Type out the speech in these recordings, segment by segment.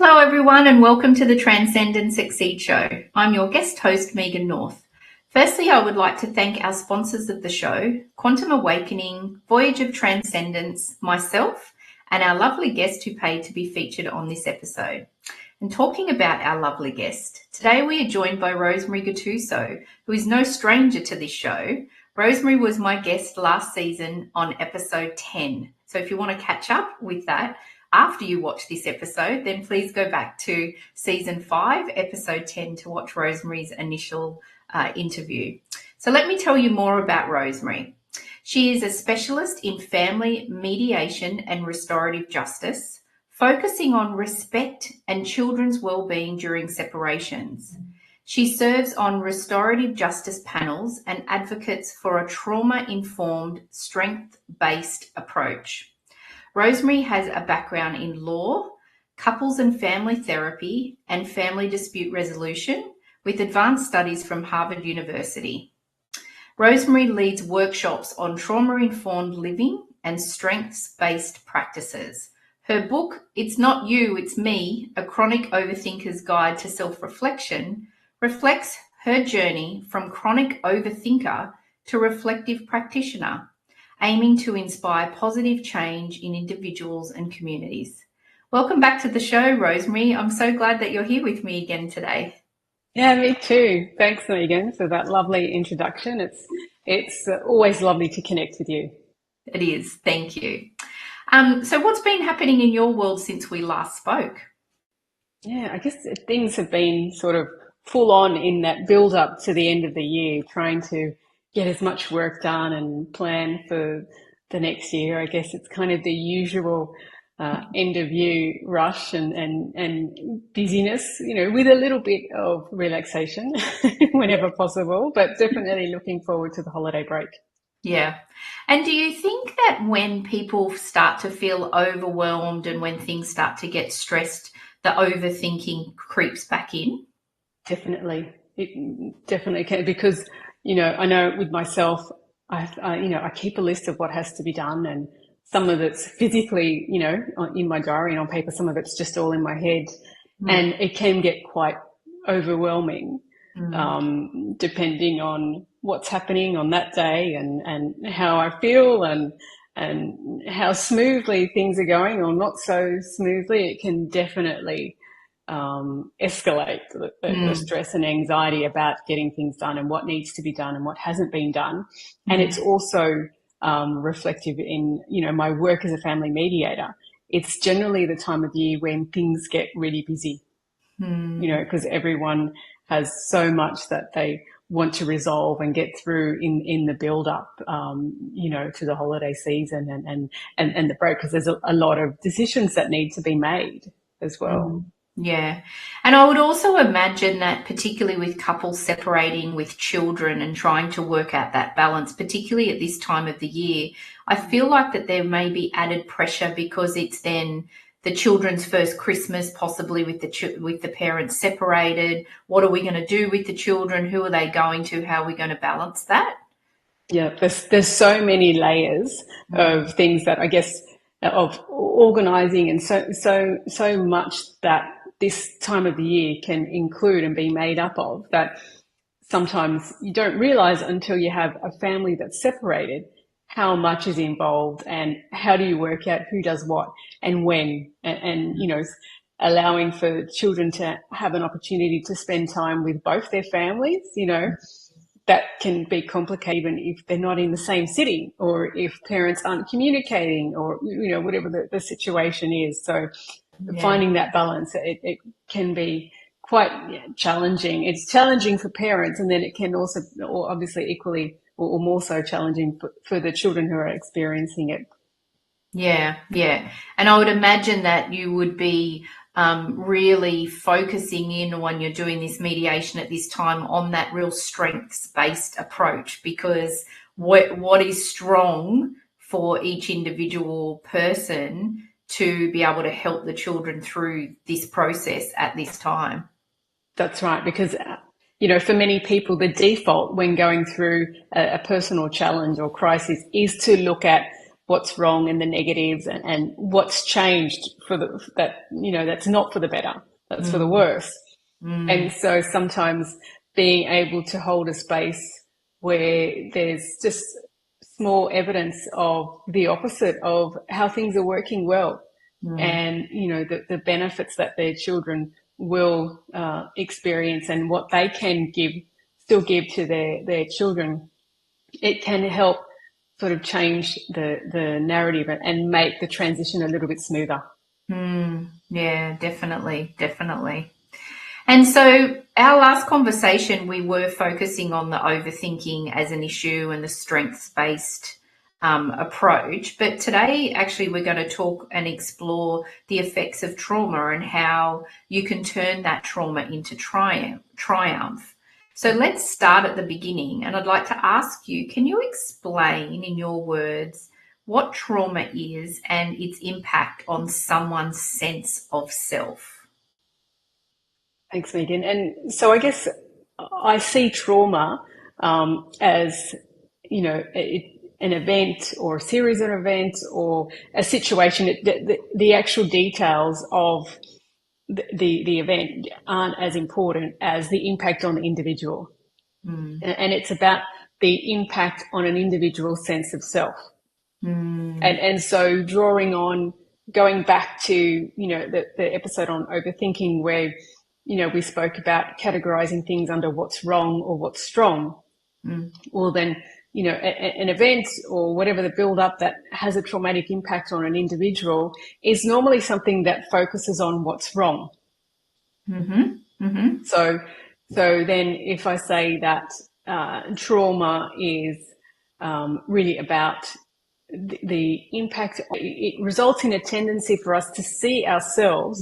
Hello everyone and welcome to the Transcendence Succeed Show. I'm your guest host, Megan North. Firstly, I would like to thank our sponsors of the show, Quantum Awakening, Voyage of Transcendence, myself, and our lovely guest who paid to be featured on this episode. And talking about our lovely guest, today we are joined by Rosemary Gattuso, who is no stranger to this show. Rosemary was my guest last season on episode 10. So if you want to catch up with that after you watch this episode, then please go back to season 5, episode 10 to watch Rosemary's initial interview. So let me tell you more about Rosemary. She is a specialist in family mediation and restorative justice, focusing on respect and children's well-being during separations. She serves on restorative justice panels and advocates for a trauma-informed, strength-based approach. Rosemary has a background in law, couples and family therapy, and family dispute resolution with advanced studies from Harvard University. Rosemary leads workshops on trauma-informed living and strengths-based practices. Her book, It's Not You, It's Me, A Chronic Overthinker's Guide to Self-Reflection, reflects her journey from chronic overthinker to reflective practitioner, aiming to inspire positive change in individuals and communities. Welcome back to the show, Rosemary. I'm so glad that you're here with me again today. Yeah, me too. Thanks, Megan, for that lovely introduction. It's always lovely to connect with you. It is. Thank you. So what's been happening in your world since we last spoke? Yeah, I guess things have been sort of full on in that build up to the end of the year, trying to get as much work done and plan for the next year. I guess it's kind of the usual end of year rush and busyness, with a little bit of relaxation whenever possible, but definitely looking forward to the holiday break. Yeah. And do you think that when people start to feel overwhelmed and when things start to get stressed, the overthinking creeps back in? Definitely. It definitely can, because, I know with myself, I keep a list of what has to be done, and some of it's physically, in my diary and on paper, some of it's just all in my head. And it can get quite overwhelming, depending on what's happening on that day and how I feel and how smoothly things are going or not so smoothly. It can definitely escalate the stress and anxiety about getting things done and what needs to be done and what hasn't been done. And it's also reflective in, my work as a family mediator. It's generally the time of year when things get really busy, because everyone has so much that they want to resolve and get through in the build up, to the holiday season and the break, because there's a lot of decisions that need to be made as well. Yeah. And I would also imagine that particularly with couples separating with children and trying to work out that balance, particularly at this time of the year, I feel like that there may be added pressure because it's then the children's first Christmas, possibly with the parents separated. What are we going to do with the children? Who are they going to? How are we going to balance that? Yeah, there's so many layers of things that I guess of organising, and so much that this time of the year can include and be made up of, that sometimes you don't realise until you have a family that's separated how much is involved and how do you work out who does what and when, and allowing for children to have an opportunity to spend time with both their families, that can be complicated even if they're not in the same city or if parents aren't communicating or, whatever the situation is. So finding that balance, it can be quite challenging. It's challenging for parents, and then it can also, or obviously equally or more so challenging for the children who are experiencing it. Yeah, yeah. And I would imagine that you would be really focusing in when you're doing this mediation at this time on that real strengths-based approach, because what is strong for each individual person to be able to help the children through this process at this time. That's right, because for many people, the default when going through a personal challenge or crisis is to look at what's wrong and the negatives and what's changed for that's not for the better, that's for the worse. And so sometimes being able to hold a space where there's just small evidence of the opposite of how things are working well, and the benefits that their children will experience and what they can still give to their children, it can help sort of change the narrative and make the transition a little bit smoother. Yeah, definitely. And so our last conversation, we were focusing on the overthinking as an issue and the strengths-based approach. But today, actually, we're going to talk and explore the effects of trauma and how you can turn that trauma into triumph. So let's start at the beginning. And I'd like to ask you, can you explain in your words what trauma is and its impact on someone's sense of self? Thanks, Megan. And so I guess I see trauma as, an event or a series of events or a situation. The actual details of the event aren't as important as the impact on the individual. And it's about the impact on an individual's sense of self. And so going back to, the episode on overthinking where, we spoke about categorizing things under what's wrong or what's strong. Well, then, an event or whatever the build up that has a traumatic impact on an individual is normally something that focuses on what's wrong. So then if I say that trauma is really about the impact, it results in a tendency for us to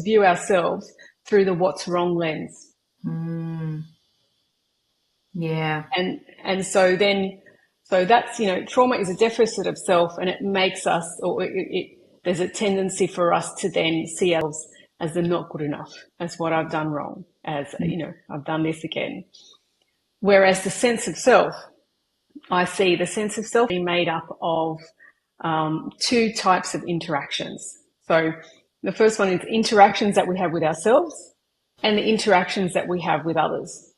view ourselves through the what's wrong lens. Yeah. And so that's, trauma is a deficit of self, and it makes us, there's a tendency for us to then see ourselves as the not good enough, as what I've done wrong, as, I've done this again. Whereas the sense of self, I see the sense of self being made up of two types of interactions. So the first one is interactions that we have with ourselves and the interactions that we have with others.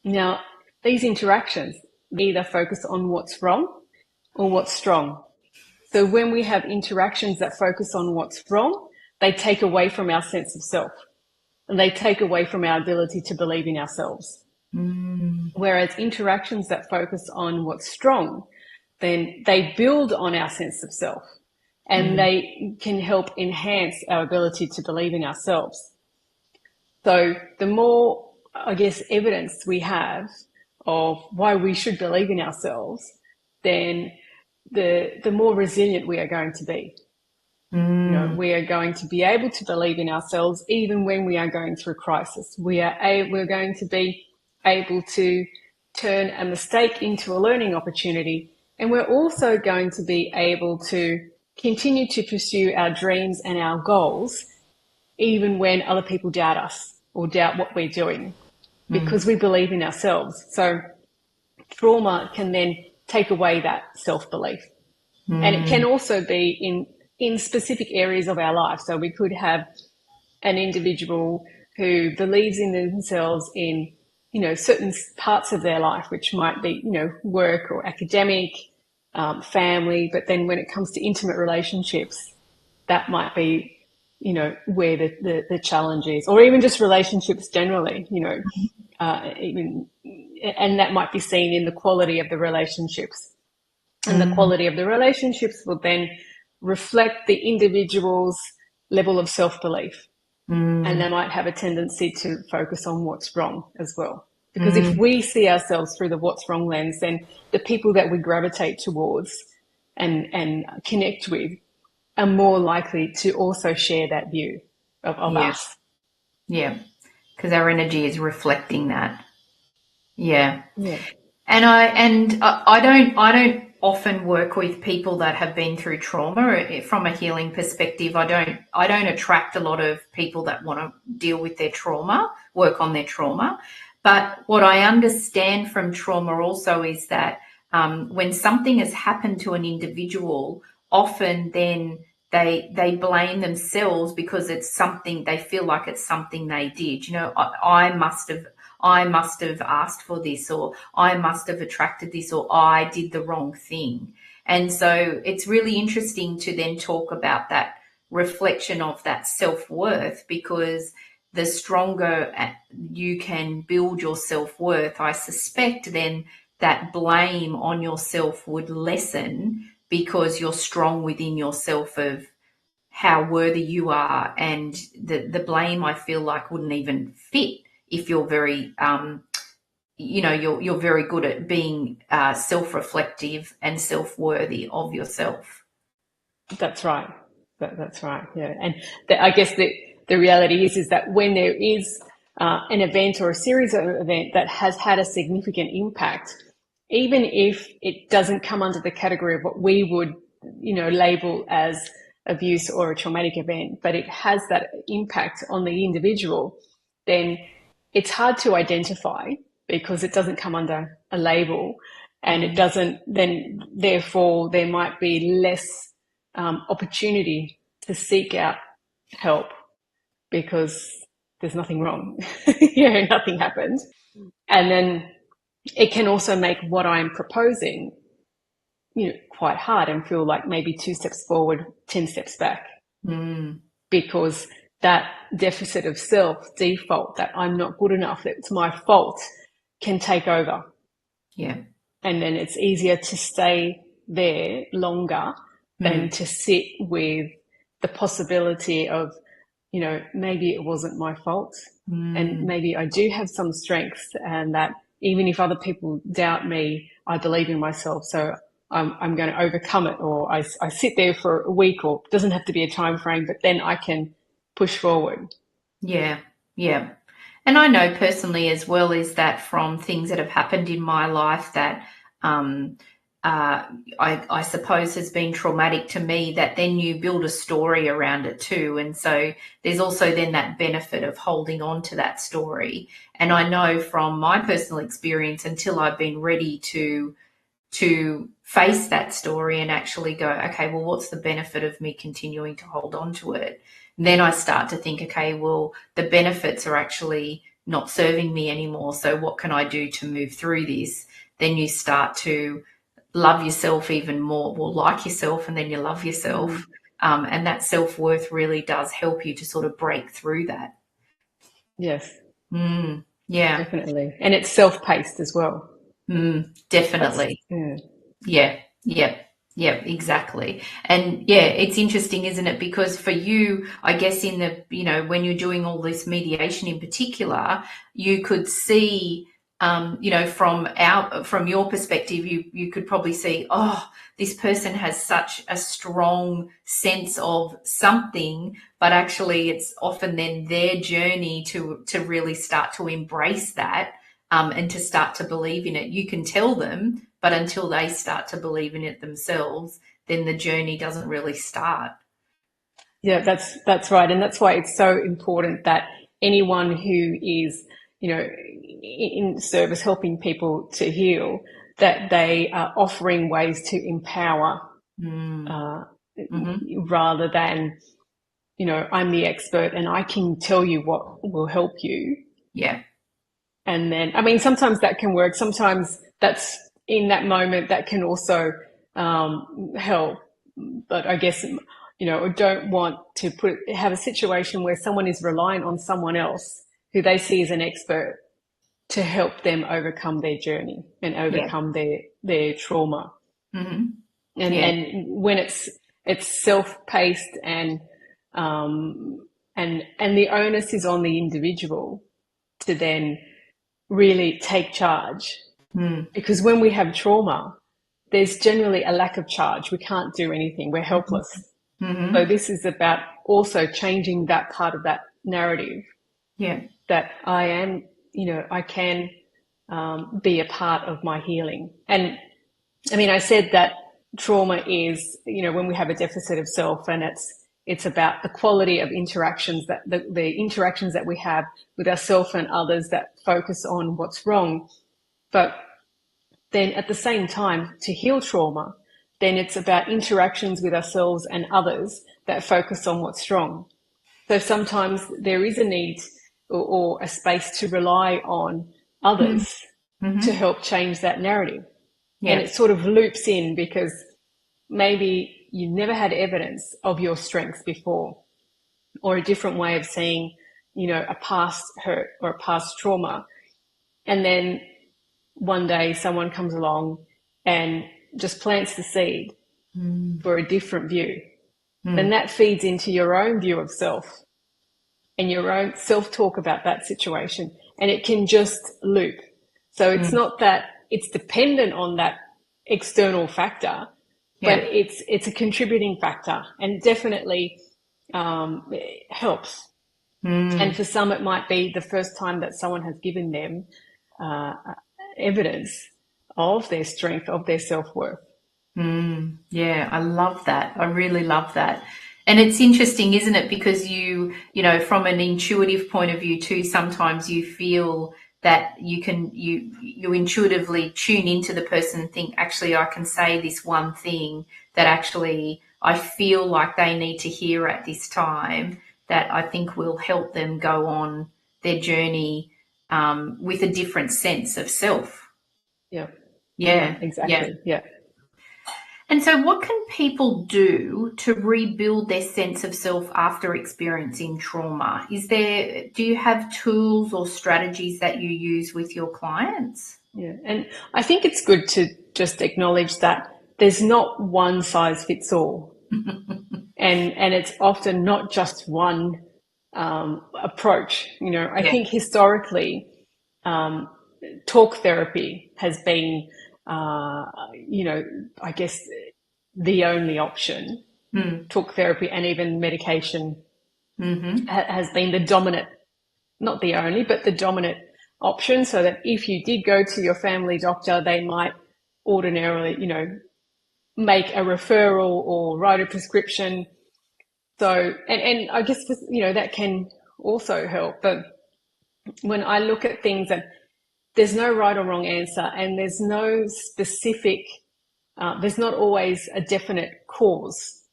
Now, these interactions either focus on what's wrong or what's strong. So when we have interactions that focus on what's wrong, they take away from our sense of self and they take away from our ability to believe in ourselves. Whereas interactions that focus on what's strong, then they build on our sense of self and they can help enhance our ability to believe in ourselves. So the more, I guess, evidence we have of why we should believe in ourselves, then the more resilient we are going to be. We are going to be able to believe in ourselves even when we are going through crisis. We're going to be able to turn a mistake into a learning opportunity, and we're also going to be able to continue to pursue our dreams and our goals even when other people doubt us or doubt what we're doing, because we believe in ourselves. So trauma can then take away that self-belief. And it can also be in specific areas of our life. So we could have an individual who believes in themselves in, certain parts of their life, which might be, work or academic, family. But then when it comes to intimate relationships, that might be, where the challenge is, or even just relationships generally, and that might be seen in the quality of the relationships. And the quality of the relationships will then reflect the individual's level of self-belief. And they might have a tendency to focus on what's wrong as well. Because if we see ourselves through the what's wrong lens, then the people that we gravitate towards and connect with are more likely to also share that view of us. Yeah, because our energy is reflecting that. Yeah. And I don't often work with people that have been through trauma from a healing perspective. I don't attract a lot of people that want to deal with their trauma, work on their trauma. But what I understand from trauma also is that when something has happened to an individual, often then they blame themselves because it's something they feel like it's something they did. I must have asked for this, or I must have attracted this, or I did the wrong thing. And so it's really interesting to then talk about that reflection of that self-worth, because the stronger you can build your self-worth, I suspect then that blame on yourself would lessen, because you're strong within yourself of how worthy you are. And the blame, I feel like, wouldn't even fit if you're very you're very good at being self-reflective and self-worthy of yourself. That's right. That's right. Yeah. And I guess the reality is that when there is an event or a series of events that has had a significant impact, even if it doesn't come under the category of what we would, label as abuse or a traumatic event, but it has that impact on the individual, then it's hard to identify because it doesn't come under a label, and it doesn't, then therefore there might be less opportunity to seek out help because there's nothing wrong. Nothing happened. And then it can also make what I'm proposing, quite hard, and feel like maybe 2 steps forward, 10 steps back. Because that deficit of self, default, that I'm not good enough, that it's my fault, can take over. Yeah. And then it's easier to stay there longer than to sit with the possibility of, maybe it wasn't my fault, and maybe I do have some strengths, and that even if other people doubt me, I believe in myself. So I'm going to overcome it, or I sit there for a week, or it doesn't have to be a time frame, but then I can push forward. Yeah. Yeah. And I know personally as well is that from things that have happened in my life that I suppose has been traumatic to me, that then you build a story around it too. And so there's also then that benefit of holding on to that story. And I know from my personal experience, until I've been ready to face that story and actually go, okay, well, what's the benefit of me continuing to hold on to it? And then I start to think, okay, well, the benefits are actually not serving me anymore. So what can I do to move through this? Then you start to love yourself even more, well, like yourself, and then you love yourself. And that self-worth really does help you to sort of break through that. Yes. Yeah. Definitely. And it's self-paced as well. Definitely. Yeah, exactly. And yeah, it's interesting, isn't it? Because for you, I guess in the, when you're doing all this mediation in particular, you could see, from your perspective, you could probably see, oh, this person has such a strong sense of something, but actually it's often then their journey to really start to embrace that. And to start to believe in it. You can tell them, but until they start to believe in it themselves, then the journey doesn't really start. Yeah, that's right. And that's why it's so important that anyone who is, in service helping people to heal, that they are offering ways to empower rather than, I'm the expert and I can tell you what will help you. Yeah. And then, sometimes that can work. Sometimes that's in that moment that can also help. But I guess, I don't want to have a situation where someone is reliant on someone else who they see as an expert to help them overcome their journey and overcome their trauma. And when it's self-paced and the onus is on the individual to then really take charge, because when we have trauma, there's generally a lack of charge. We can't do anything. We're helpless. So this is about also changing that part of that narrative. Yeah. That I am, I can be a part of my healing. And I said that trauma is, when we have a deficit of self, and it's about the quality of interactions, that the interactions that we have with ourselves and others that focus on what's wrong. But then at the same time, to heal trauma, then it's about interactions with ourselves and others that focus on what's strong. So sometimes there is a need or a space to rely on others to help change that narrative. Yeah. And it sort of loops in because maybe you never had evidence of your strengths before, or a different way of seeing, a past hurt or a past trauma. And then one day someone comes along and just plants the seed for a different view. Then that feeds into your own view of self and your own self-talk about that situation. And it can just loop. So it's not that it's dependent on that external factor, but it's a contributing factor, and definitely it helps. And for some, it might be the first time that someone has given them evidence of their strength, of their self-worth. Yeah, I love that. I really love that. And it's interesting, isn't it? Because from an intuitive point of view too, sometimes you feel that you intuitively tune into the person and think, actually, I can say this one thing that actually I feel like they need to hear at this time, that I think will help them go on their journey with a different sense of self. Yeah. Yeah, exactly. Yeah. And so what can people do to rebuild their sense of self after experiencing trauma? Do you have tools or strategies that you use with your clients? Yeah. And I think it's good to just acknowledge that there's not one size fits all. and it's often not just one approach. I think historically, talk therapy has been, I guess the only option. Talk therapy and even medication has been the dominant, not the only, but the dominant option. So that if you did go to your family doctor, they might ordinarily, make a referral or write a prescription. So, and I guess, that can also help. But when I look at things, that there's no right or wrong answer, and there's no specific, there's not always a definite cause,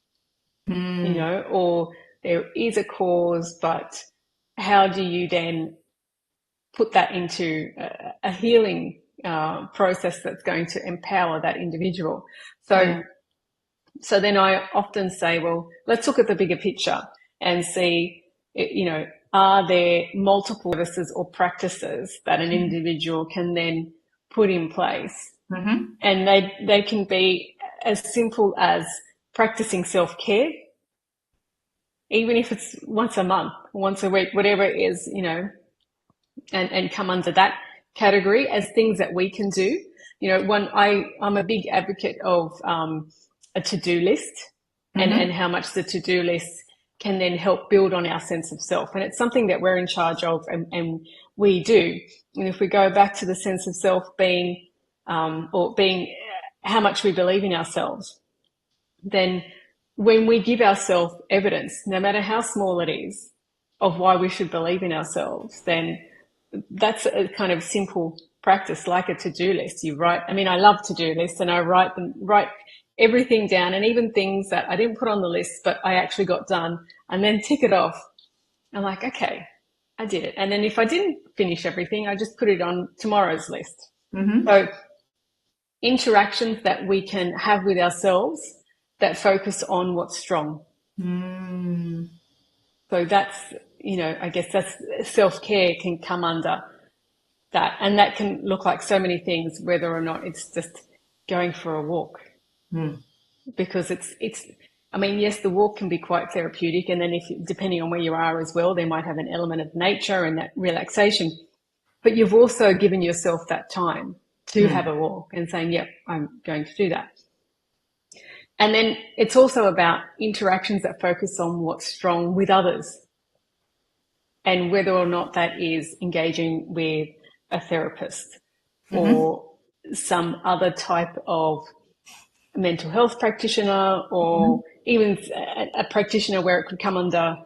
or there is a cause, but how do you then put that into a healing process that's going to empower that individual? So then I often say, well, let's look at the bigger picture and see, are there multiple services or practices that an individual can then put in place? And they can be as simple as practicing self-care, even if it's once a month, once a week, whatever it is, and come under that category as things that we can do. I'm a big advocate of a to-do list and how much the to-do list can then help build on our sense of self. And it's something that we're in charge of, and we do. And if we go back to the sense of self being how much we believe in ourselves, then when we give ourselves evidence, no matter how small it is, of why we should believe in ourselves, then that's a kind of simple practice, like a to-do list. You write, I love to-do lists, and I write everything down, and even things that I didn't put on the list, but I actually got done, and then tick it off. I'm like, okay, I did it. And then if I didn't finish everything, I just put it on tomorrow's list. So interactions that we can have with ourselves that focus on what's strong. So that's, I guess that's self-care can come under that. And that can look like so many things, whether or not it's just going for a walk. Because it's, yes, the walk can be quite therapeutic. And then depending on where you are as well, they might have an element of nature and that relaxation. But you've also given yourself that time to have a walk and saying, yep, I'm going to do that. And then it's also about interactions that focus on what's strong with others, and whether or not that is engaging with a therapist or some other type of mental health practitioner, or even a practitioner where it could come under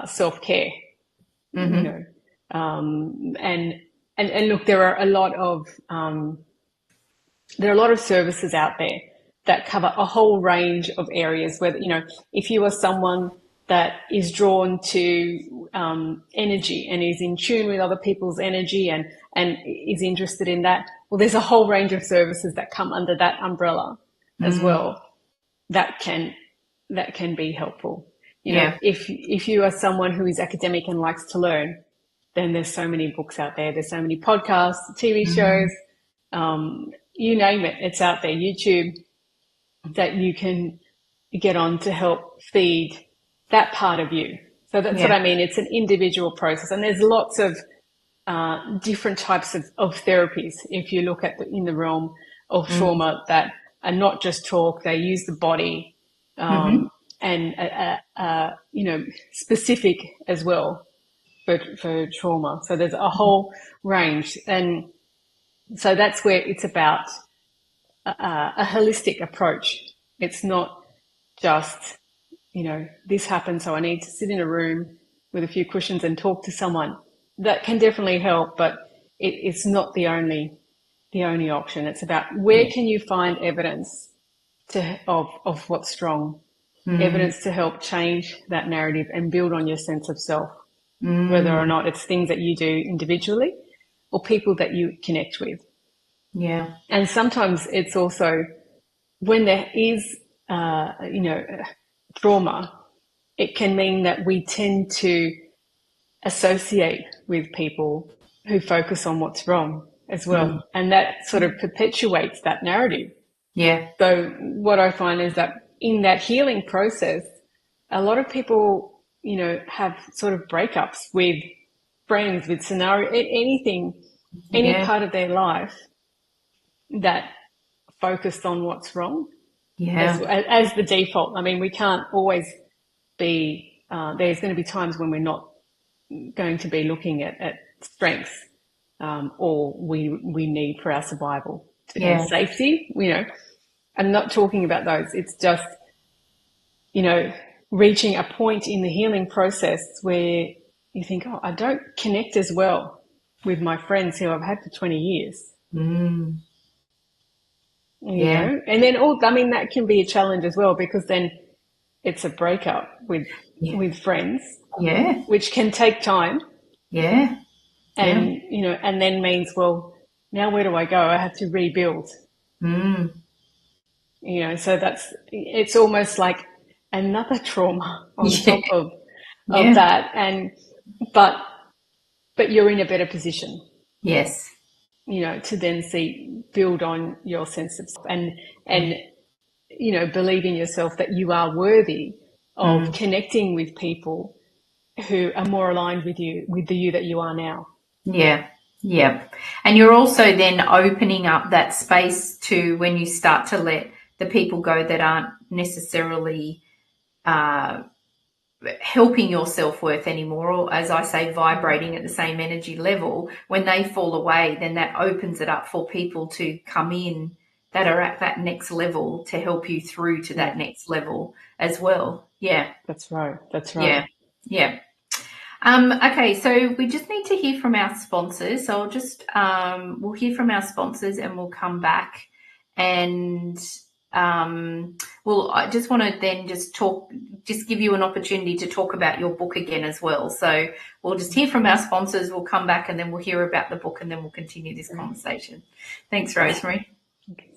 self-care. And look, there are a lot of services out there that cover a whole range of areas. Whether, if you are someone that is drawn to energy and is in tune with other people's energy and is interested in that, well, there's a whole range of services that come under that umbrella as well that can be helpful. You know, if you are someone who is academic and likes to learn, then there's so many books out there. There's so many podcasts, TV shows, you name it, it's out there, YouTube, that you can get on to help feed that part of you. So that's what I mean. It's an individual process, and there's lots of different types of therapies. If you look at in the realm of trauma, that are not just talk, they use the body, and specific as well for trauma. So there's a whole range, and so that's where it's about a holistic approach. It's not just, this happened, so I need to sit in a room with a few cushions and talk to someone. That can definitely help, but it's not the only option. It's about where can you find evidence of what's wrong, evidence to help change that narrative and build on your sense of self, whether or not it's things that you do individually or people that you connect with. Yeah. And sometimes it's also when there is, trauma, it can mean that we tend to associate with people who focus on what's wrong as well. And that sort of perpetuates that narrative. Yeah. So what I find is that in that healing process, a lot of people, have sort of breakups with friends, with scenario, anything, any part of their life that focused on what's wrong as the default. I mean, we can't always be, there's going to be times when we're not going to be looking at strengths or we need for our survival and safety. I'm not talking about those. It's just, reaching a point in the healing process where you think, oh, I don't connect as well with my friends who I've had for 20 years. You know, and then that can be a challenge as well, because then it's a breakup with friends, which can take time. And, and then means, well, now where do I go? I have to rebuild. So it's almost like another trauma on top of that. But you're in a better position. Yes. To then build on your sense of self and believe in yourself that you are worthy of connecting with people who are more aligned with you, with the you that you are now. Yeah. And you're also then opening up that space to when you start to let the people go that aren't necessarily helping your self-worth anymore, or as I say, vibrating at the same energy level. When they fall away, then that opens it up for people to come in that are at that next level to help you through to that next level as well. That's right. Okay, so we just need to hear from our sponsors. So I'll just we'll hear from our sponsors and we'll come back, and I just want to then just give you an opportunity to talk about your book again as well. So we'll just hear from our sponsors, we'll come back, and then we'll hear about the book, and then we'll continue this conversation. Thanks, Rosemary. Okay.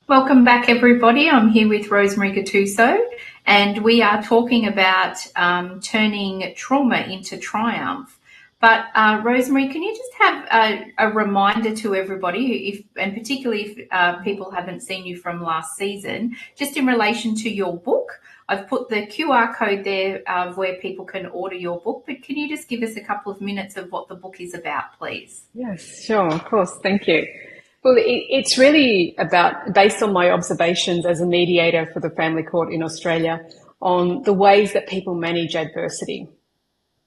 Welcome back, everybody. I'm here with Rosemary Gattuso, and we are talking about turning trauma into triumph. But Rosemary, can you just have a reminder to everybody, and particularly if people haven't seen you from last season, just in relation to your book? I've put the QR code there where people can order your book, but can you just give us a couple of minutes of what the book is about, please? Yes, sure, of course. Thank you. Well, it's really based on my observations as a mediator for the family court in Australia on the ways that people manage adversity.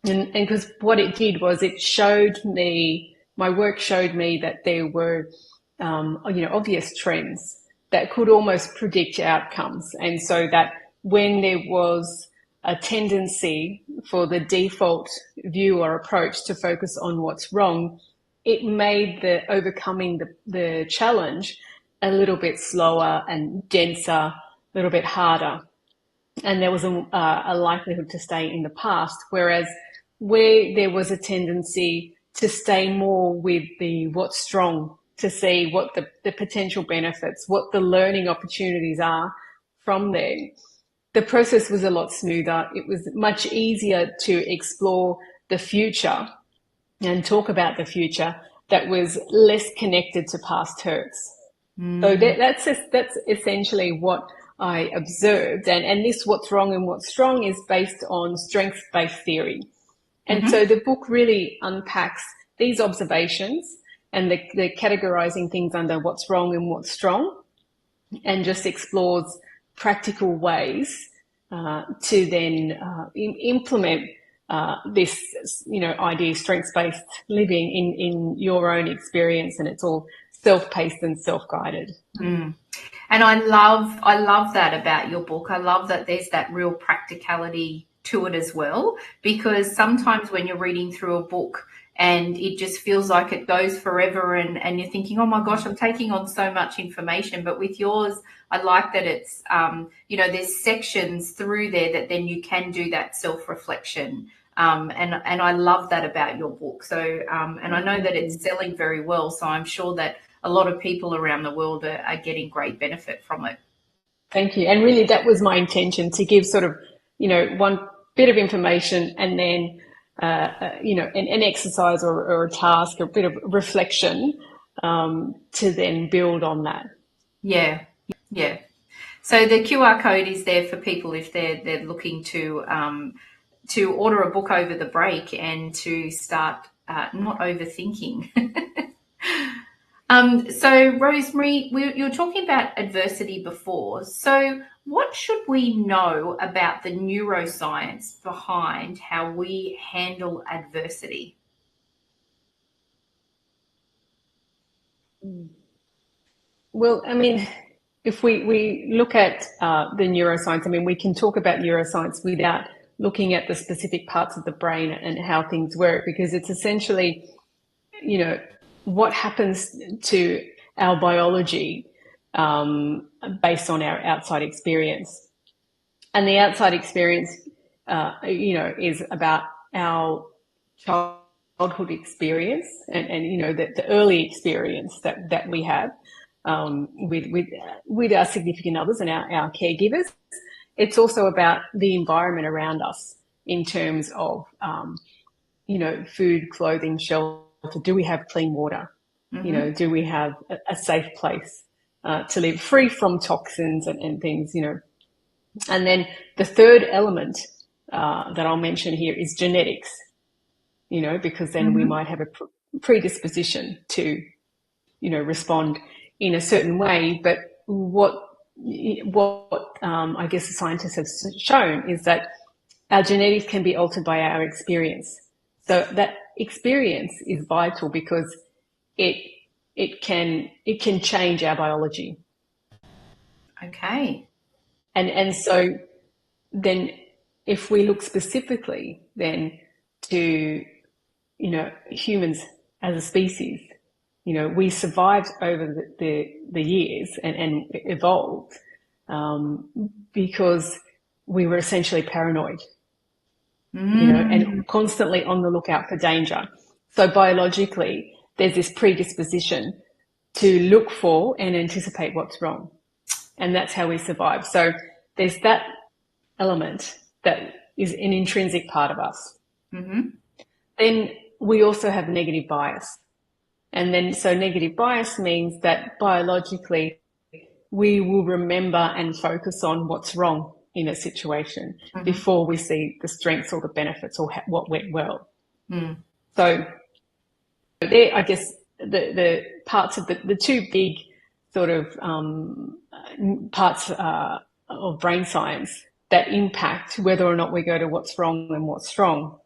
And because what it did was my work showed me that there were, obvious trends that could almost predict outcomes. And so that when there was a tendency for the default view or approach to focus on what's wrong, it made the overcoming the challenge a little bit slower and denser, a little bit harder. And there was a likelihood to stay in the past, whereas where there was a tendency to stay more with the what's strong, to see what the potential benefits, what the learning opportunities are from there, the process was a lot smoother. It was much easier to explore the future and talk about the future that was less connected to past hurts. So that's essentially what I observed. And this what's wrong and what's strong is based on strengths-based theory. And so the book really unpacks these observations and the categorizing things under what's wrong and what's strong, and just explores practical ways to then implement this, idea, strengths-based living in your own experience, and it's all self-paced and self-guided. And I love that about your book. I love that there's that real practicality to it as well, because sometimes when you're reading through a book and it just feels like it goes forever and you're thinking, oh my gosh, I'm taking on so much information. But with yours, I like that it's, there's sections through there that then you can do that self-reflection. And I love that about your book. So, and I know that it's selling very well. So I'm sure that a lot of people around the world are getting great benefit from it. Thank you. And really that was my intention, to give sort of, one bit of information and then, an exercise or a task, or a bit of reflection to then build on that. Yeah. So the QR code is there for people if they're looking to order a book over the break and to start not overthinking. So Rosemary, you were talking about adversity before. So what should we know about the neuroscience behind how we handle adversity? Well, I mean, if we look at the neuroscience, I mean, we can talk about neuroscience without looking at the specific parts of the brain and how things work, because it's essentially, what happens to our biology based on our outside experience. And the outside experience, is about our childhood experience and the early experience that we have with our significant others and our caregivers. It's also about the environment around us in terms of, food, clothing, shelter. Do we have clean water? Do we have a safe place to live, free from toxins and things, And then the third element that I'll mention here is genetics, because then we might have a predisposition to, respond in a certain way. But what I guess the scientists have shown is that our genetics can be altered by our experience. So that experience is vital because it can change our biology. Okay. And so then if we look specifically then to, humans as a species, we survived over the years and evolved because we were essentially paranoid, and constantly on the lookout for danger. So biologically, there's this predisposition to look for and anticipate what's wrong. and that's how we survive. So there's that element that is an intrinsic part of us. Then we also have negative bias. And then, so negative bias means that biologically we will remember and focus on what's wrong in a situation before we see the strengths or the benefits or what went well. So there, I guess the parts of the two big sort of parts of brain science that impact whether or not we go to what's wrong and what's strong.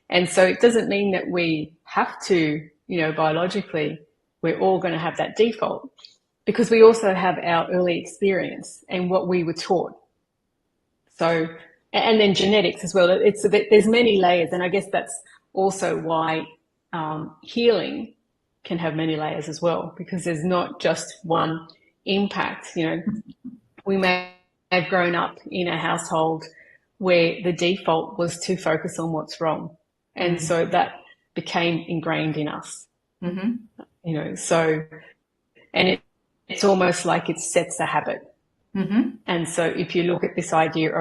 And so it doesn't mean that we have to, biologically, we're all going to have that default, because we also have our early experience and what we were taught. So, and then genetics as well. There's many layers, and I guess that's also why healing can have many layers as well, because there's not just one impact. We may have grown up in a household where the default was to focus on what's wrong, and so that became ingrained in us. So, and it's almost like it sets a habit. And so if you look at this idea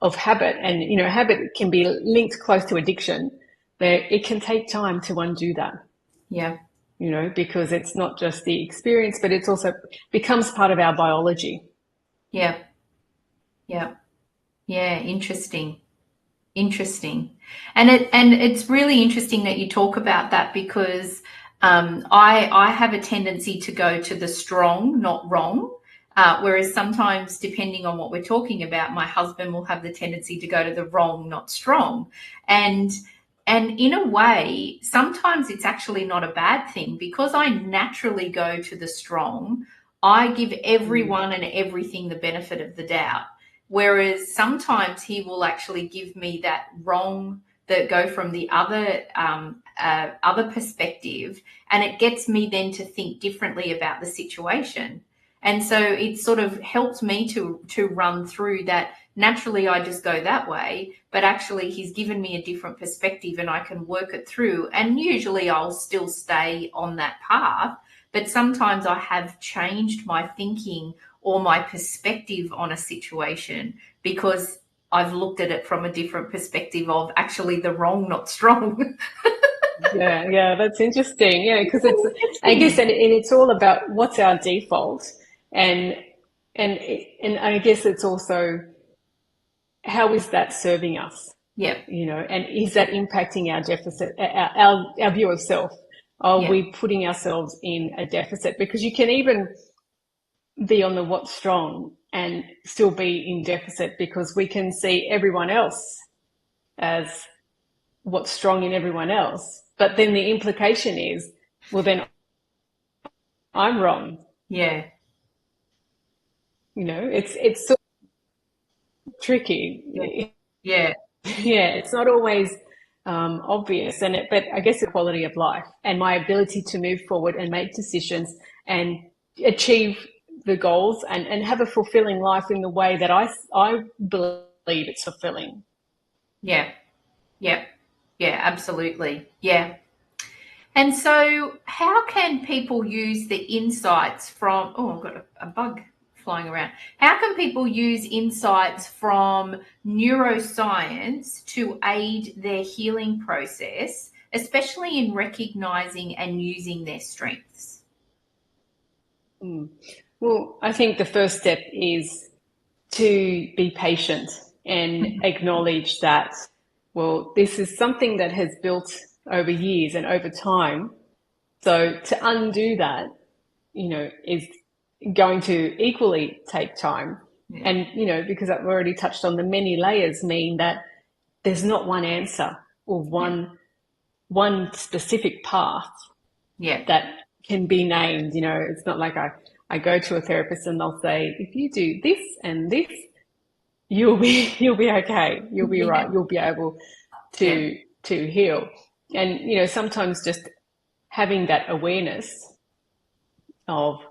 of habit, and habit can be linked close to addiction, but it can take time to undo that. Because it's not just the experience, but it's also becomes part of our biology. Interesting. And it's really interesting that you talk about that, because I have a tendency to go to the strong, not wrong. Whereas sometimes, depending on what we're talking about, my husband will have the tendency to go to the wrong, not strong. And in a way, sometimes it's actually not a bad thing, because I naturally go to the strong. I give everyone and everything the benefit of the doubt. Whereas sometimes he will actually give me that wrong, that go from the other perspective, and it gets me then to think differently about the situation. And so it sort of helps me to run through that. Naturally, I just go that way, but actually he's given me a different perspective and I can work it through. And usually I'll still stay on that path, but sometimes I have changed my thinking or my perspective on a situation because I've looked at it from a different perspective of actually the wrong, not strong. Yeah, that's interesting. Yeah, because I guess, and it's all about what's our default, and I guess it's also how is that serving us? And is that impacting our deficit, our view of self? Are we putting ourselves in a deficit? Because you can even be on the what's strong and still be in deficit, because we can see everyone else as what's strong in everyone else. But then the implication is, well, then I'm wrong. It's sort of tricky. It's not always obvious, but I guess the quality of life and my ability to move forward and make decisions and achieve the goals and have a fulfilling life in the way that I believe it's fulfilling. Absolutely. And so how can people use the insights from, I've got a bug flying around. How can people use insights from neuroscience to aid their healing process, especially in recognizing and using their strengths? Well, I think the first step is to be patient and acknowledge that, well, this is something that has built over years and over time. So to undo that, is going to equally take time. And, because I've already touched on, the many layers mean that there's not one answer or one specific path that can be named. It's not like I go to a therapist and they'll say, if you do this and this, you'll be okay. You'll be right. You'll be able to heal. And, sometimes just having that awareness of,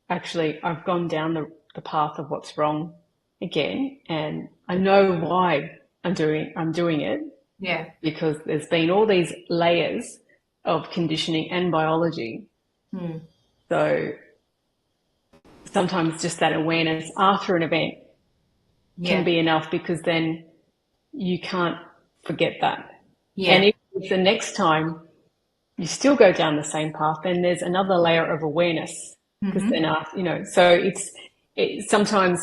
actually, I've gone down the path of what's wrong again, and I know why I'm doing it. Because there's been all these layers of conditioning and biology. So sometimes just that awareness after an event can be enough, because then you can't forget that. And if the next time you still go down the same path, then there's another layer of awareness, because then, so sometimes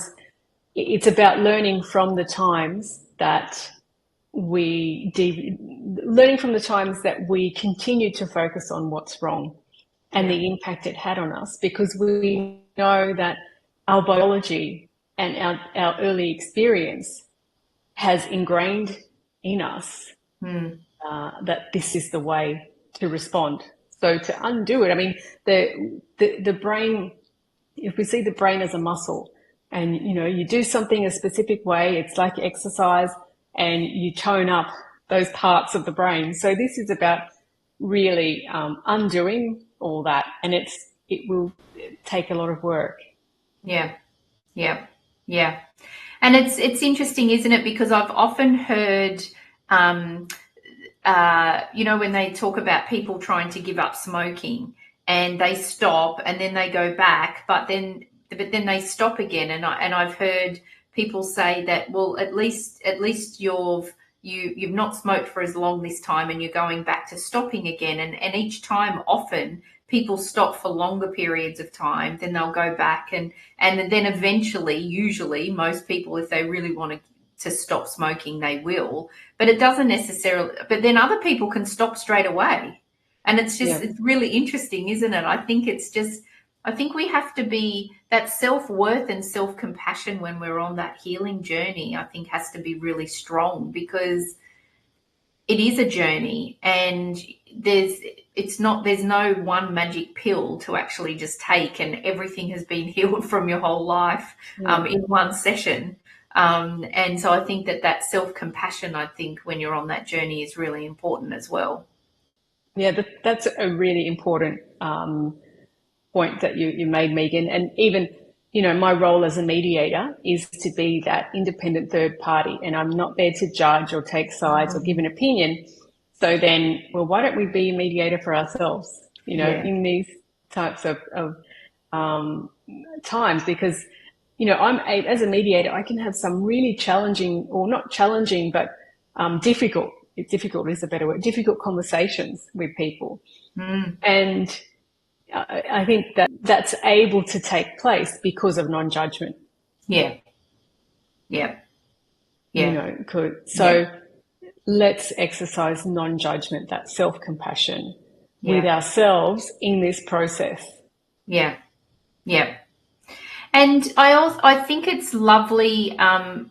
it's about learning from the times that learning from the times that we continue to focus on what's wrong and the impact it had on us, because we know that our biology and our early experience has ingrained in us that this is the way to respond. So to undo it, I mean, the brain, if we see the brain as a muscle, and you do something a specific way, it's like exercise, and you tone up those parts of the brain. So this is about really undoing all that, and it will take a lot of work. Yeah. And it's interesting, isn't it? Because I've often heard, when they talk about people trying to give up smoking, and they stop and then they go back, but then they stop again. And I've heard people say that, well, at least you've not smoked for as long this time, and you're going back to stopping again. And each time, often people stop for longer periods of time, then they'll go back, and then eventually, usually most people, if they really want to stop smoking, they will. But it doesn't necessarily, but then other people can stop straight away. And it's just, it's really interesting, isn't it? I think we have to be, that self-worth and self-compassion when we're on that healing journey, I think has to be really strong, because it is a journey, and there's no one magic pill to actually just take and everything has been healed from your whole life in one session. And so I think that self-compassion, I think, when you're on that journey, is really important as well. Yeah, that's a really important point that you made, Megan. And even, my role as a mediator is to be that independent third party, and I'm not there to judge or take sides or give an opinion. So then, well, why don't we be a mediator for ourselves, in these types of times? Because, as a mediator, I can have some really challenging, or not challenging, but difficult is a better word, difficult conversations with people. And I think that's able to take place because of non-judgment. Let's exercise non-judgment, that self-compassion with ourselves in this process. And I think it's lovely,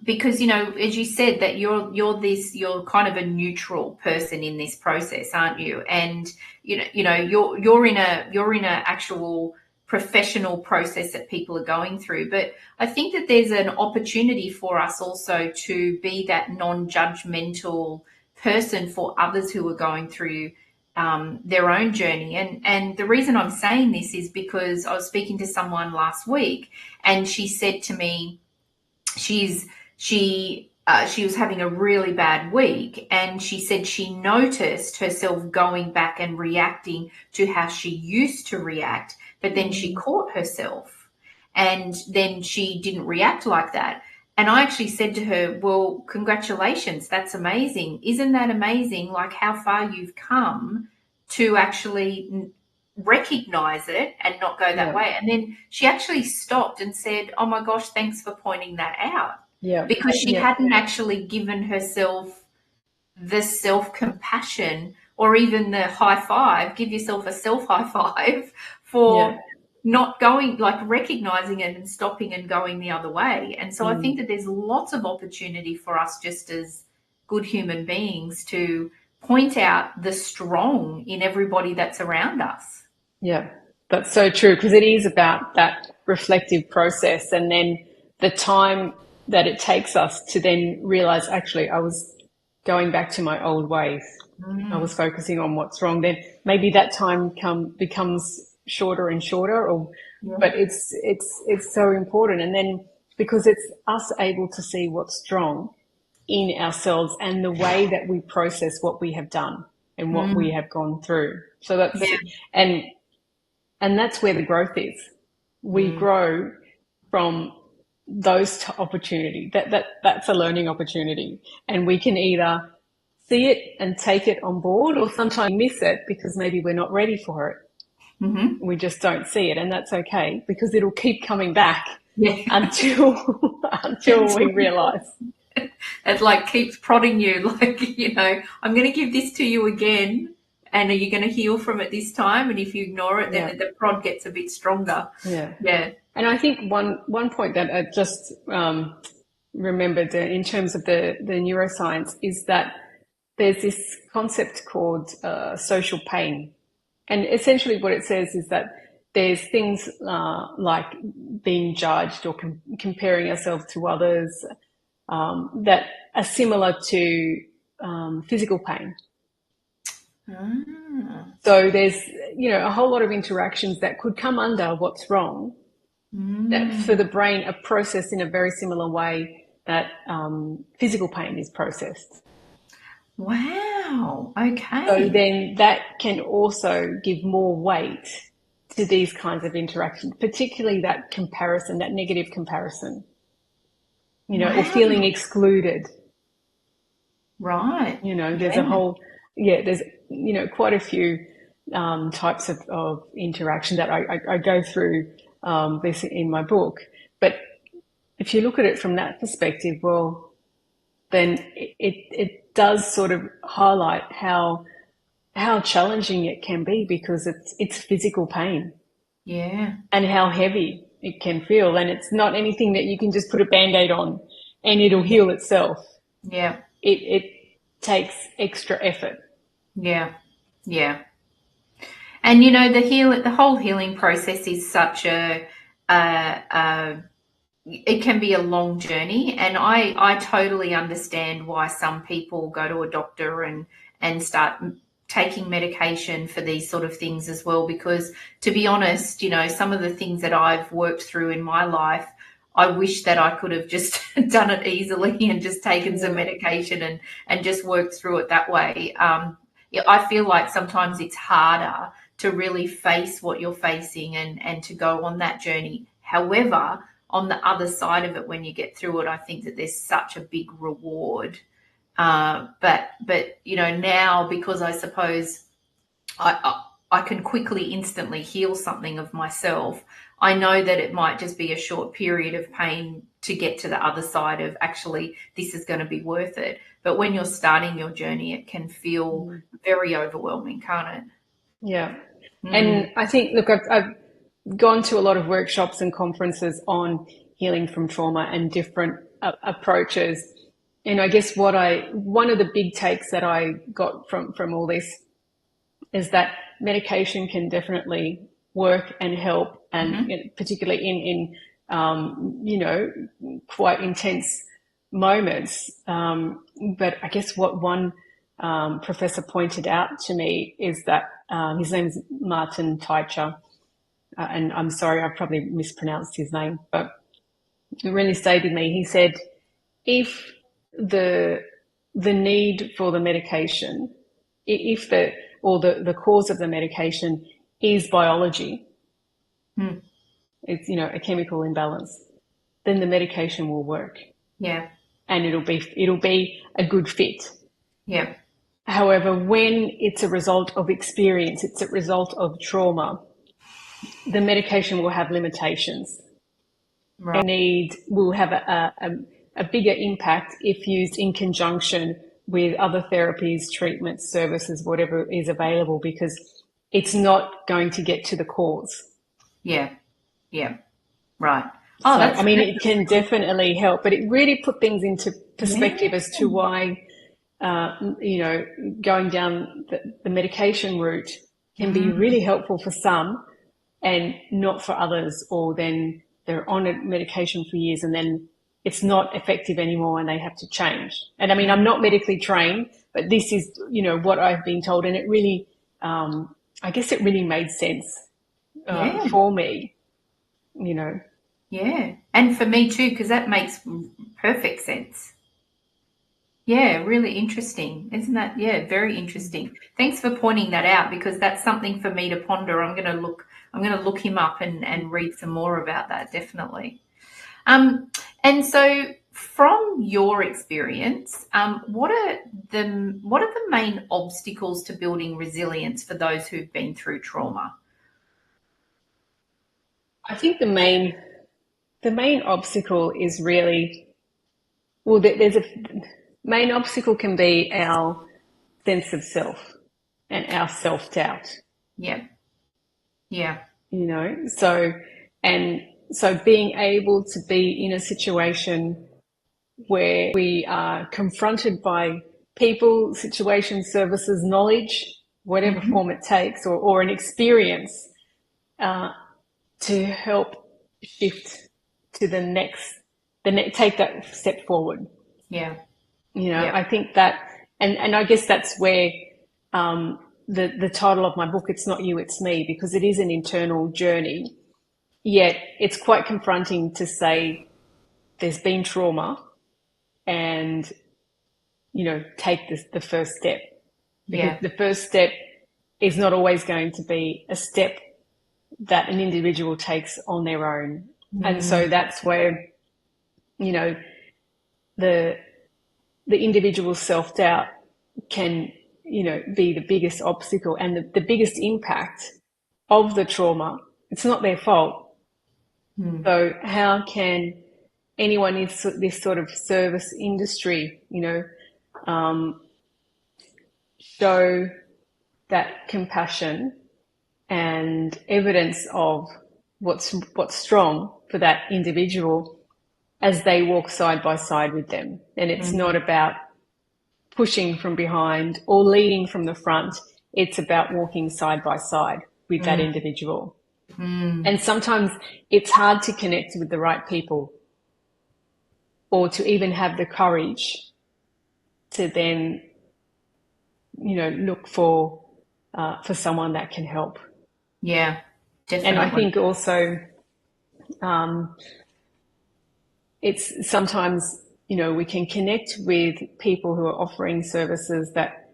because, as you said, that you're kind of a neutral person in this process, aren't you? And you're in a actual professional process that people are going through. But I think that there's an opportunity for us also to be that non-judgmental person for others who are going through their own journey. And the reason I'm saying this is because I was speaking to someone last week, and she said to me, she was having a really bad week, and she said she noticed herself going back and reacting to how she used to react, but then she caught herself, and then she didn't react like that. And I actually said to her, well, congratulations, that's amazing. Isn't that amazing? Like how far you've come to actually recognize it and not go that way. And then she actually stopped and said, oh my gosh, thanks for pointing that out. Because she hadn't actually given herself the self-compassion, or even the high five, give yourself a self-high five for not going, like recognizing it and stopping and going the other way. And so I think that there's lots of opportunity for us, just as good human beings, to point out the strong in everybody that's around us. Yeah, that's so true, because it is about that reflective process, and then the time that it takes us to then realize, actually, I was going back to my old ways. I was focusing on what's wrong. Then maybe that time becomes shorter and shorter, but it's so important. And then because it's us able to see what's strong in ourselves and the way that we process what we have done and what we have gone through. So that's and that's where the growth is. We grow from those opportunity. That's a learning opportunity, and we can either see it and take it on board, or sometimes miss it because maybe we're not ready for it. Mm-hmm. We just don't see it, and that's okay, because it'll keep coming back until we realize. It like keeps prodding you, like, I'm going to give this to you again, and are you going to heal from it this time? And if you ignore it, then the prod gets a bit stronger. Yeah. And I think one point that I just remembered in terms of the neuroscience is that there's this concept called social pain. And essentially what it says is that there's things like being judged or comparing ourselves to others that are similar to physical pain. So there's, a whole lot of interactions that could come under what's wrong that for the brain are processed in a very similar way that physical pain is processed. Wow. Okay. So then that can also give more weight to these kinds of interactions, particularly that comparison, that negative comparison, or feeling excluded. Right. There's a whole, there's, quite a few types of interaction that I go through this in my book. But if you look at it from that perspective, well, then it does sort of highlight how challenging it can be, because it's physical pain. Yeah. And how heavy it can feel. And it's not anything that you can just put a Band-Aid on and it'll heal itself. Yeah. It takes extra effort. Yeah. Yeah. And the whole healing process is such it can be a long journey, and I totally understand why some people go to a doctor and start taking medication for these sort of things as well, because to be honest, some of the things that I've worked through in my life, I wish that I could have just done it easily and just taken some medication and just worked through it that way. I feel like sometimes it's harder to really face what you're facing and to go on that journey. However, on the other side of it, when you get through it, I think that there's such a big reward. But now, because I suppose I can quickly, instantly heal something of myself, I know that it might just be a short period of pain to get to the other side of actually this is going to be worth it. But when you're starting your journey, it can feel very overwhelming, can't it? Yeah. And I think, look, I've gone to a lot of workshops and conferences on healing from trauma and different approaches. And I guess one of the big takes that I got from all this is that medication can definitely work and help, and particularly in quite intense moments. But I guess what one professor pointed out to me is that his name's Martin Teicher, and I'm sorry, I probably mispronounced his name, but it really stayed with me. He said, if the need for the medication, if the cause of the medication is biology, it's a chemical imbalance, then the medication will work. Yeah. And it'll be a good fit. Yeah. However, when it's a result of experience, it's a result of trauma, the medication will have limitations. Right. Will have a bigger impact if used in conjunction with other therapies, treatments, services, whatever is available, because it's not going to get to the cause. Yeah. Yeah. Right. Oh, so, it can definitely help, but it really put things into perspective as to why, going down the medication route can be really helpful for some and not for others, or then they're on a medication for years and then it's not effective anymore and they have to change. And I'm not medically trained, but this is, what I've been told, and it really, I guess it really made sense for me, Yeah, and for me too, because that makes perfect sense. Yeah, really interesting. Isn't that? Yeah, very interesting. Thanks for pointing that out, because that's something for me to ponder. I'm going to look him up and read some more about that, definitely. And so from your experience, what are the main obstacles to building resilience for those who've been through trauma? I think the main obstacle is really, well, there's a main obstacle can be our sense of self and our self-doubt. Yeah. Yeah. You know, so being able to be in a situation where we are confronted by people, situations, services, knowledge, whatever form it takes, or an experience to help shift to take that step forward. Yeah. You know, Yeah. I think that, and I guess that's where the title of my book, It's Not You, It's Me, because it is an internal journey, yet it's quite confronting to say there's been trauma and, you know, take the first step. Because Yeah. the first step is not always going to be a step that an individual takes on their own. And so that's where, you know, the individual self-doubt can, you know, be the biggest obstacle and the biggest impact of the trauma. It's not their fault. So how can anyone in this sort of service industry, you know, show that compassion and evidence of what's strong for that individual as they walk side by side with them? And it's not about pushing from behind or leading from the front. It's about walking side by side with that individual. And sometimes it's hard to connect with the right people or to even have the courage to then, you know, look for someone that can help. Yeah, definitely. And I think also it's sometimes, you know, we can connect with people who are offering services that,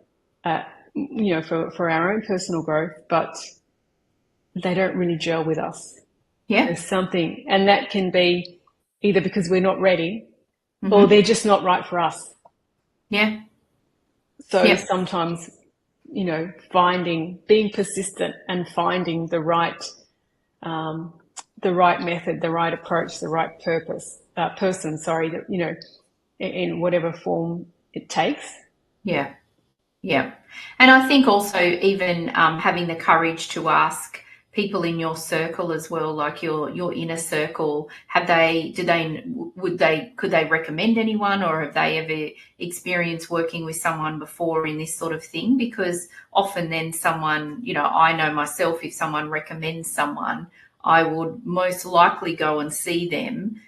you know, for our own personal growth, but they don't really gel with us. Yeah. There's something, and that can be either because we're not ready or they're just not right for us. Yeah. So sometimes, you know, being persistent and finding the right method, the right approach, the right person, that, you know, in whatever form it takes. Yeah. Yeah. And I think also even having the courage to ask people in your circle as well, like your inner circle, could they recommend anyone, or have they ever experienced working with someone before in this sort of thing? Because often then someone, you know, I know myself, if someone recommends someone, I would most likely go and see them.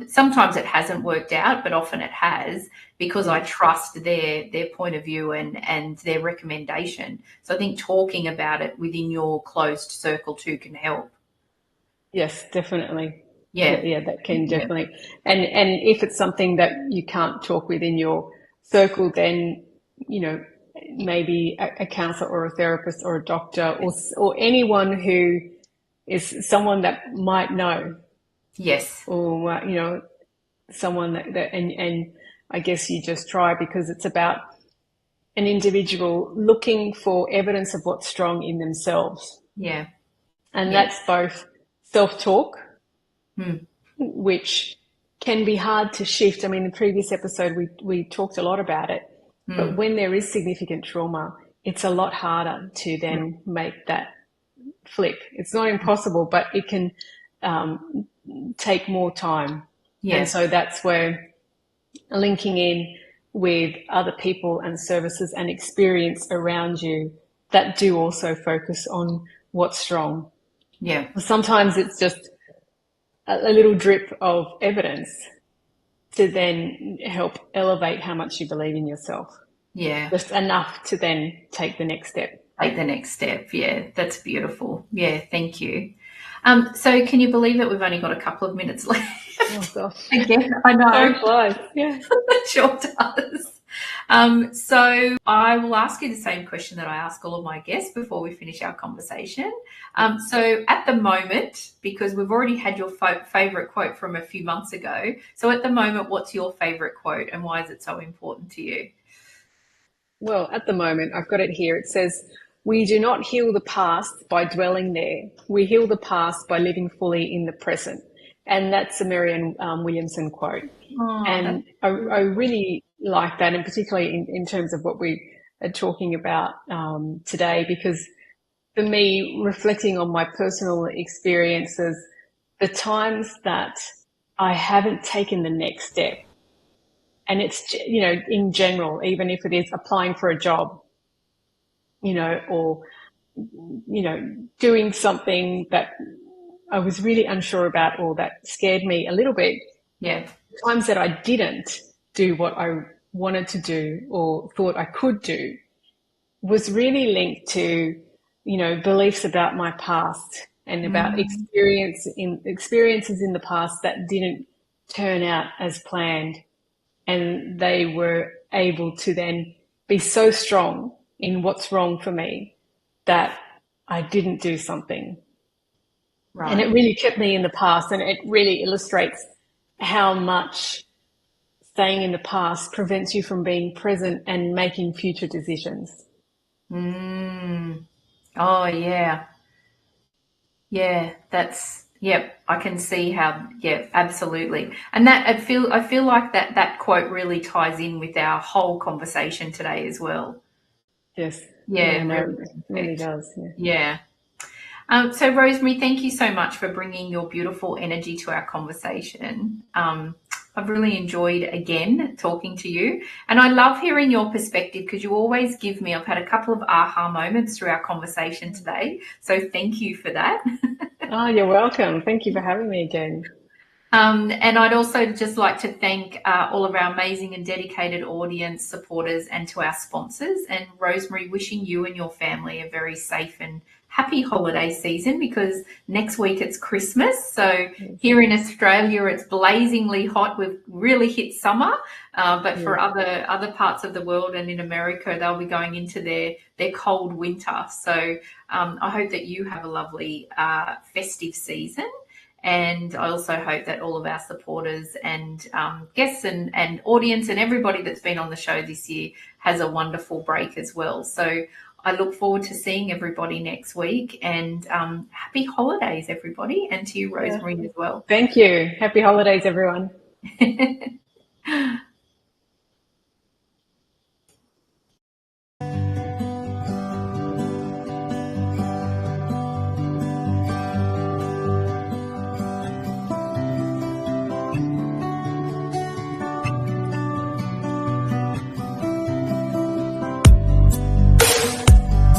Sometimes it hasn't worked out, but often it has, because I trust their point of view and their recommendation. So I think talking about it within your closed circle too can help. Yes, definitely. Yeah. Yeah, that can definitely. And if it's something that you can't talk within your circle, then, you know, maybe a counselor or a therapist or a doctor or anyone who is someone that might know. Yes. Or, you know, someone that and I guess you just try, because it's about an individual looking for evidence of what's strong in themselves. Yeah. And that's both self-talk, which can be hard to shift. I mean, in the previous episode, we talked a lot about it, but when there is significant trauma, it's a lot harder to then make that flip. It's not impossible, but it can take more time. Yeah. And so that's where linking in with other people and services and experience around you that do also focus on what's strong. Yeah. Sometimes it's just a little drip of evidence to then help elevate how much you believe in yourself. Yeah. Just enough to then take the next step. Take the next step. Yeah, that's beautiful. Yeah, thank you. So can you believe that we've only got a couple of minutes left? Oh gosh. Again, I know. Time flies. Yeah. It sure does. So I will ask you the same question that I ask all of my guests before we finish our conversation. So at the moment, because we've already had your favorite quote from a few months ago, so at the moment, what's your favorite quote and why is it so important to you? Well, at the moment, I've got it here. It says, "We do not heal the past by dwelling there. We heal the past by living fully in the present." And that's a Marianne Williamson quote. Oh, And I really like that, and particularly in terms of what we are talking about today, because for me, reflecting on my personal experiences, the times that I haven't taken the next step, and it's, in general, even if it is applying for a job, or, doing something that I was really unsure about or that scared me a little bit, yeah. times that I didn't do what I wanted to do or thought I could do was really linked to, beliefs about my past and about Mm, experiences in the past that didn't turn out as planned. And they were able to then be so strong in what's wrong for me that I didn't do something. And it right. really kept me in the past, and it really illustrates how much staying in the past prevents you from being present and making future decisions. Mm. Oh, yeah. Yeah, yep, I can see how, yeah, absolutely. And that I feel like that quote really ties in with our whole conversation today as well. Yes. Yeah, Yeah, no, really it really perfect. does. Yeah. Yeah. So Rosemary, thank you so much for bringing your beautiful energy to our conversation. I've really enjoyed again talking to you, and I love hearing your perspective because you always give me. I've had a couple of aha moments through our conversation today, so thank you for that. Oh, you're welcome. Thank you for having me again. And I'd also just like to thank all of our amazing and dedicated audience supporters and to our sponsors. And Rosemary, wishing you and your family a very safe and happy holiday season because next week it's Christmas. So here in Australia, it's blazingly hot. We've really hit summer, but Yeah. for other parts of the world and in America, they'll be going into their cold winter. So I hope that you have a lovely festive season. And I also hope that all of our supporters and guests and audience and everybody that's been on the show this year has a wonderful break as well. So I look forward to seeing everybody next week and happy holidays, everybody, and to you, Yeah. Rosemary, as well. Thank you. Happy holidays, everyone.